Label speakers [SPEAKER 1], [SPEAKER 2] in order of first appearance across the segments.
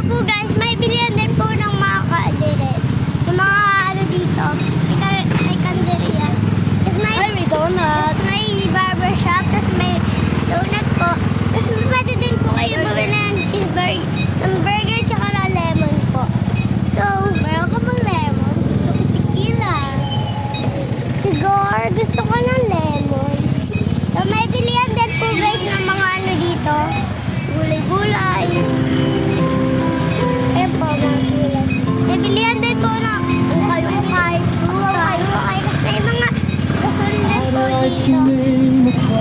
[SPEAKER 1] po guys, may bilihan din po ng mga kadiret. Yung mga ano dito, may kanderia. Tapos may
[SPEAKER 2] donut.
[SPEAKER 1] may barbershop, tapos may donut po. Tapos pwede din po kayo bumili ng cheeseburger, ng burger, tsaka ng lemon po. So,
[SPEAKER 2] Mayroon ka bang lemon? Gusto ko tequila.
[SPEAKER 1] siguro gusto ko ng lemon. So, may bilihan din po guys ng mga ano dito. Gulay-gulay. Ayan po, mga gulay. May bilihan din po na ukay-ukay. Ukay-ukay. Tapos may mga kasundan po dito.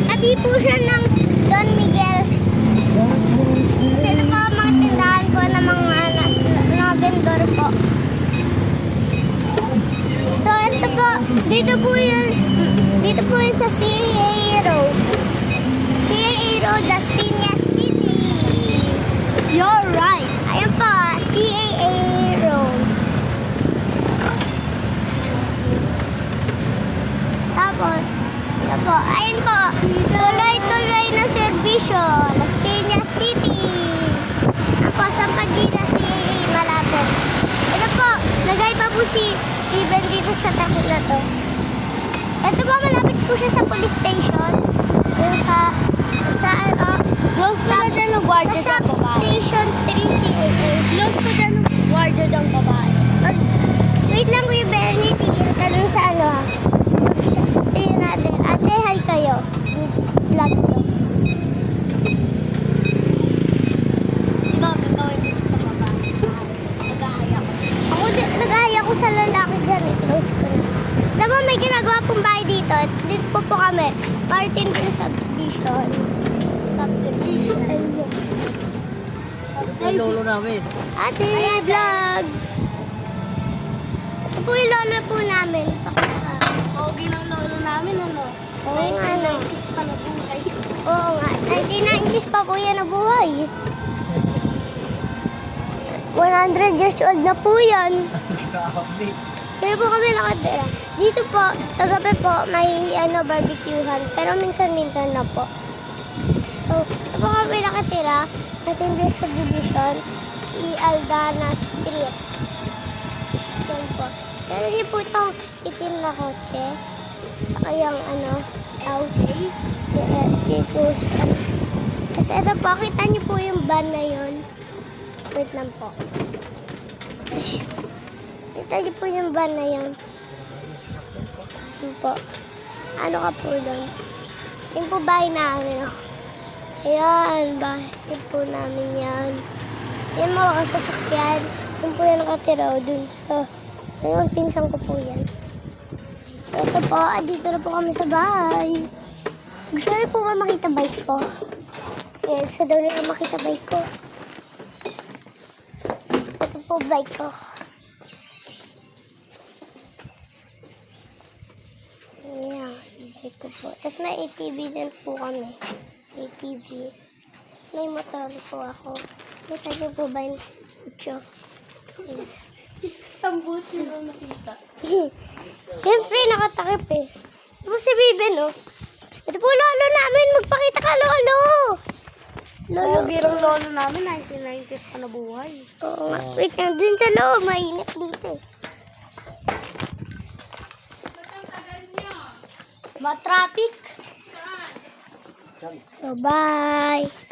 [SPEAKER 1] Tabi po siya ng Don Miguel's. Kasi ito po ang mga tindahan po ng mga vendor po. So, ito po, dito po yun sa CAA Road. CAA Road, Las Piñas City.
[SPEAKER 2] You're right.
[SPEAKER 1] Ayan po, CAA Road. Tapos, ito po, ayun po, tuloy-tuloy na serbisyo, Las Piñas City. Tapos, ang pagkita CAA malapit. Ito po, lagay pa po si Steven dito sa takot na to. Ito po, malapit po siya sa police station. Yung sa
[SPEAKER 2] Close ko na dyan ng guardia
[SPEAKER 1] sa
[SPEAKER 2] ng babae.
[SPEAKER 1] substation 3 CAA.
[SPEAKER 2] Close ko dyan ng guardia ng babae.
[SPEAKER 1] Wait lang Kuya Bernity, tanong sa ano ha. Tingnan natin. Ate, hi kayo. Vlog to.
[SPEAKER 2] Ikaw, gagawin dito sa babae. Nag-ahaya ko.
[SPEAKER 1] Nag-ahaya ko sa lalaki dyan eh. Close ko na. Diba may ginagawa pong bahay dito. Dito po kami. Parting po yung subdivision.
[SPEAKER 2] Subdivision.
[SPEAKER 1] Ayun.
[SPEAKER 3] Yung lolo namin.
[SPEAKER 1] Ate, vlog. Ito po yung lolo po namin.
[SPEAKER 2] Pogi ng lolo namin, ano?
[SPEAKER 1] Oo nga, no.
[SPEAKER 2] 1990s pa na buhay.
[SPEAKER 1] Oo nga. 1990s pa po yan na buhay. 100 years old na po yan.
[SPEAKER 3] Grabe.
[SPEAKER 1] Kaya po kami nakatira. Dito po, sa gabi po, may barbecuehan. Pero minsan-minsan na po. So, dito po kami nakatira. Natin din sa division, Aldana Street. Yan po. Pero niyo po itong itim na kotse. Tsaka yung LJ. Si LJ Cruz. Tapos ito po, kita niyo po yung van na yun. Wait lang po. Kita niyo po yung van na yun. Yun po. Ano ka po doon? Yung po bahay namin. Oh. Ayan, bahay po namin yan. Yan mga kasasakyan. Yun po yan nakatira dun sa... Ayun, pinsang ko po yan. So ito po, dito na po kami sa bahay. Gusto niyo po ba makita bike ko? Yan, gusto daw nila makita bike ko. Ito po bike ko. Ayan, bike ko po. Tapos may ATV din po kami. ATV. May motor po ako. Kita niyo po ba yung kutso?
[SPEAKER 2] Ang buti na nakita.
[SPEAKER 1] Siyempre, nakatakip eh. Ito po si Bibi, no? Ito po lolo namin. Magpakita ka, lolo. Lolo.
[SPEAKER 2] Pogi ng lolo namin, 1990s pa na buhay.
[SPEAKER 1] Oo nga. Wait lang, dun sa loob. Mainit dito eh.
[SPEAKER 2] Matraffic.
[SPEAKER 1] So, bye.